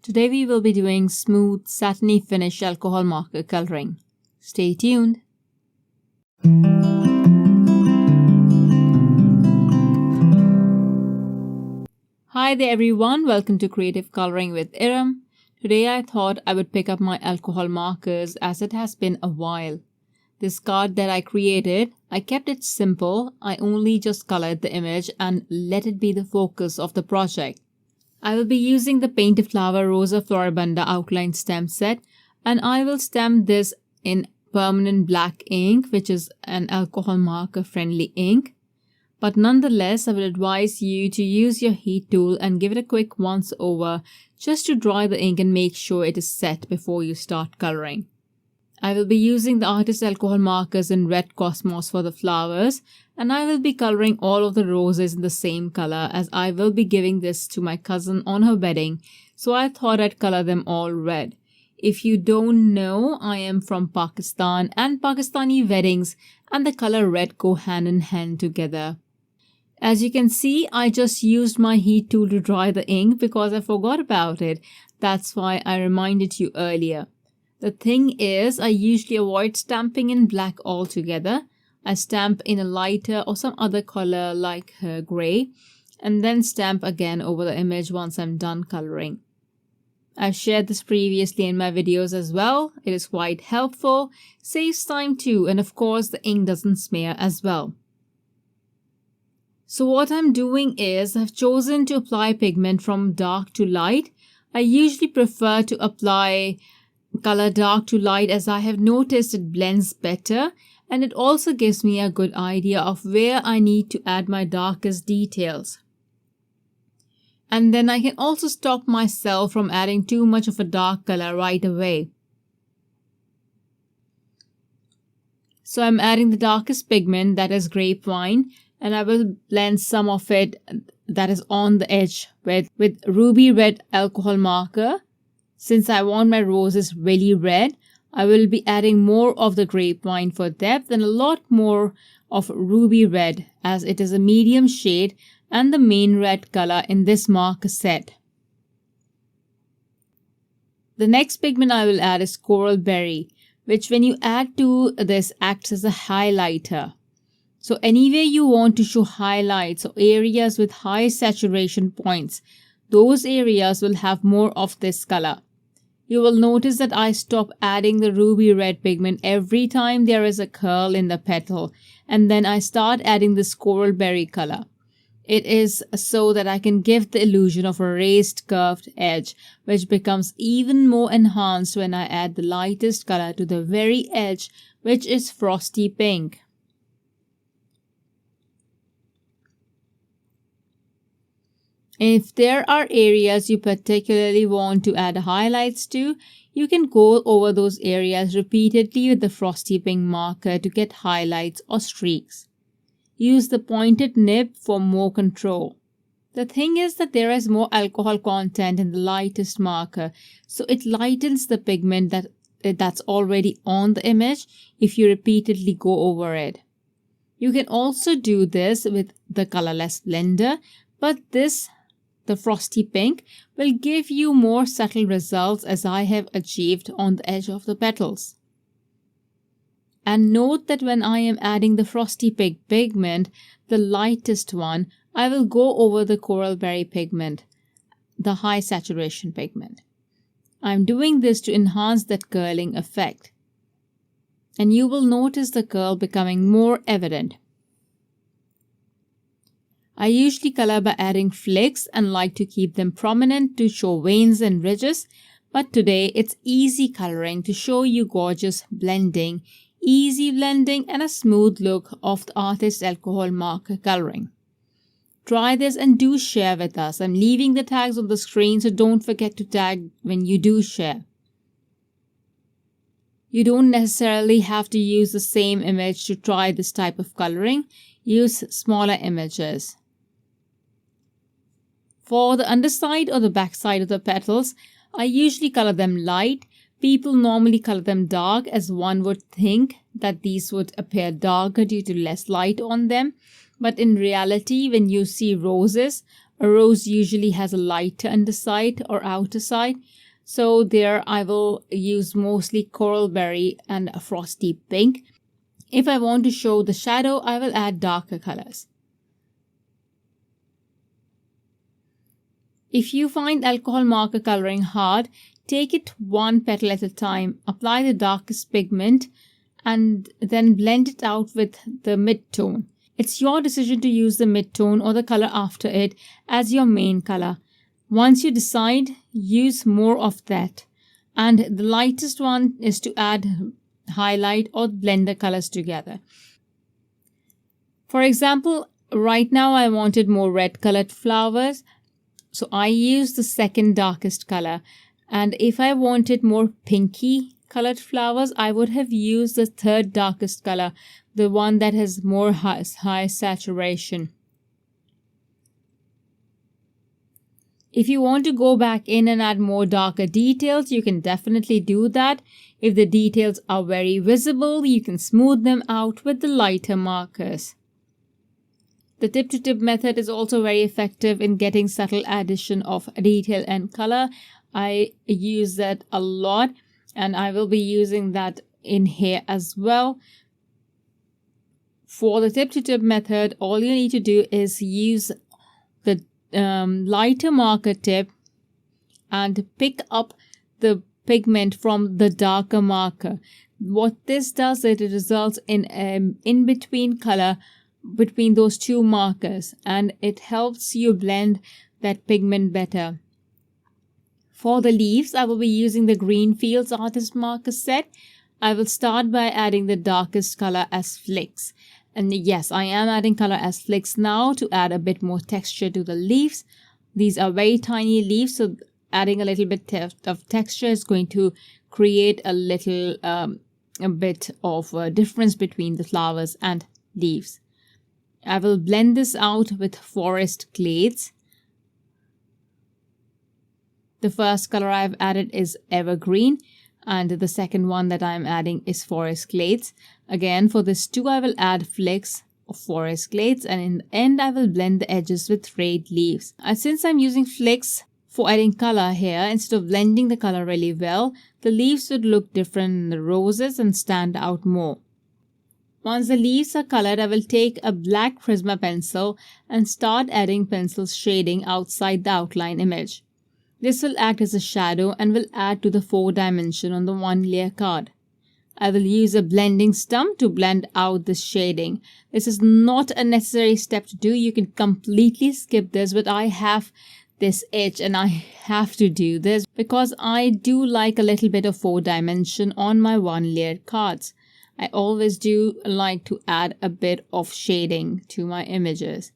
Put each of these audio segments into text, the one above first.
Today we will be doing smooth, satiny finish alcohol marker coloring. Stay tuned. Hi there everyone, welcome to Creative Coloring with Erum. Today I thought I would pick up my alcohol markers as it has been a while. This card that I created, I kept it simple. I only just colored the image and let it be the focus of the project. I will be using the Paint a Flower Rosa Floribunda outline stamp set, and I will stamp this in permanent black ink, which is an alcohol marker friendly ink. But nonetheless, I will advise you to use your heat tool and give it a quick once over just to dry the ink and make sure it is set before you start coloring. I will be using the artist alcohol markers in Red Cosmos for the flowers, and I will be coloring all of the roses in the same color as I will be giving this to my cousin on her wedding, so I thought I'd color them all red. If you don't know, I am from Pakistan and Pakistani weddings and the color red go hand in hand together. As you can see, I just used my heat tool to dry the ink because I forgot about it. That's why I reminded you earlier. The thing is, I usually avoid stamping in black altogether. I stamp in a lighter or some other color like gray and then stamp again over the image once I'm done coloring. I've shared this previously in my videos as well. It is quite helpful, saves time too, and of course the ink doesn't smear as well. So what I'm doing is I've chosen to apply pigment from dark to light. I usually prefer to apply color dark to light as I have noticed it blends better, and it also gives me a good idea of where I need to add my darkest details. And then I can also stop myself from adding too much of a dark color right away. So I'm adding the darkest pigment, that is grapevine, and I will blend some of it that is on the edge with ruby red alcohol marker. Since I want my roses really red, I will be adding more of the grapevine for depth and a lot more of ruby red as it is a medium shade and the main red color in this marker set. The next pigment I will add is coral berry, which when you add to this acts as a highlighter. So anywhere you want to show highlights or areas with high saturation points, those areas will have more of this color. You will notice that I stop adding the ruby red pigment every time there is a curl in the petal, and then I start adding this coral berry color. It is so that I can give the illusion of a raised curved edge, which becomes even more enhanced when I add the lightest color to the very edge, which is frosty pink. If there are areas you particularly want to add highlights to, you can go over those areas repeatedly with the frosty pink marker to get highlights or streaks. Use the pointed nib for more control. The thing is that there is more alcohol content in the lightest marker, so it lightens the pigment that's already on the image if you repeatedly go over it. You can also do this with the colorless blender, but the frosty pink will give you more subtle results as I have achieved on the edge of the petals. And note that when I am adding the frosty pink pigment, the lightest one, I will go over the coral berry pigment, the high saturation pigment. I'm doing this to enhance that curling effect. And you will notice the curl becoming more evident. I usually color by adding flicks and like to keep them prominent to show veins and ridges, but today it's easy coloring to show you gorgeous blending, easy blending and a smooth look of the artist alcohol marker coloring. Try this and do share with us. I'm leaving the tags on the screen, so don't forget to tag when you do share. You don't necessarily have to use the same image to try this type of coloring. Use smaller images. For the underside or the backside of the petals, I usually color them light. People normally color them dark as one would think that these would appear darker due to less light on them. But in reality, when you see roses, A rose usually has a lighter underside or outer side. So there I will use mostly coral berry and a frosty pink. If I want to show the shadow, I will add darker colors. If you find alcohol marker coloring hard, take it one petal at a time, apply the darkest pigment and then blend it out with the mid-tone. It's your decision to use the mid-tone or the color after it as your main color. Once you decide, use more of that. And the lightest one is to add highlight or blend the colors together. For example, right now I wanted more red colored flowers, so I used the second darkest color. And if I wanted more pinky colored flowers, I would have used the third darkest color, the one that has more high saturation. If you want to go back in and add more darker details, you can definitely do that. If the details are very visible, you can smooth them out with the lighter markers. The tip-to-tip method is also very effective in getting subtle addition of detail and color. I use that a lot and I will be using that in here as well. For the tip-to-tip method, all you need to do is use the lighter marker tip and pick up the pigment from the darker marker. What this does, it results in in-between color between those two markers and it helps you blend that pigment better. For the leaves, I will be using the Greenfields Artist Marker set. I will start by adding the darkest color as flicks. And yes, I am adding color as flicks now to add a bit more texture to the leaves. These are very tiny leaves, so adding a little bit of texture is going to create a little a bit of a difference between the flowers and leaves. I will blend this out with Forest Glades. The first color I've added is Evergreen and the second one that I'm adding is Forest Glades. Again, for this too, I will add flicks of Forest Glades and in the end I will blend the edges with Frayed Leaves. And since I'm using flicks for adding color here, instead of blending the color really well, the leaves would look different in the roses and stand out more. Once the leaves are colored, I will take a black Prisma pencil and start adding pencil shading outside the outline image. This will act as a shadow and will add to the 4-dimension on the 1-layer card. I will use a blending stump to blend out the shading. This is not a necessary step to do. You can completely skip this, but I have this itch and I have to do this because I do like a little bit of 4-dimension on my 1-layer cards. I always do like to add a bit of shading to my images.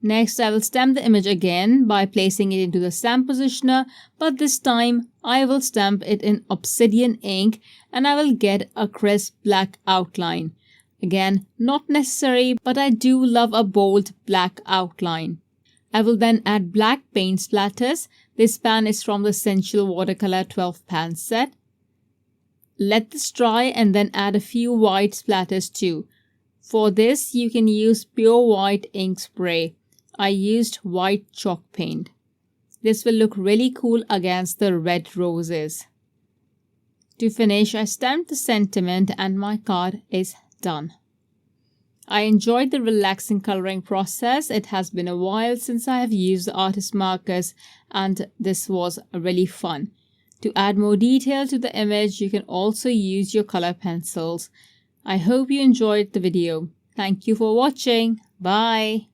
Next, I will stamp the image again by placing it into the stamp positioner, but this time I will stamp it in obsidian ink and I will get a crisp black outline. Again, not necessary, but I do love a bold black outline. I will then add black paint splatters. This pan is from the Essential Watercolor 12 pan set. Let this dry and then add a few white splatters too. For this, you can use pure white ink spray. I used white chalk paint. This will look really cool against the red roses. To finish, I stamped the sentiment and my card is done. I enjoyed the relaxing coloring process. It has been a while since I have used the artist markers and this was really fun. To add more detail to the image, you can also use your color pencils. I hope you enjoyed the video. Thank you for watching. Bye.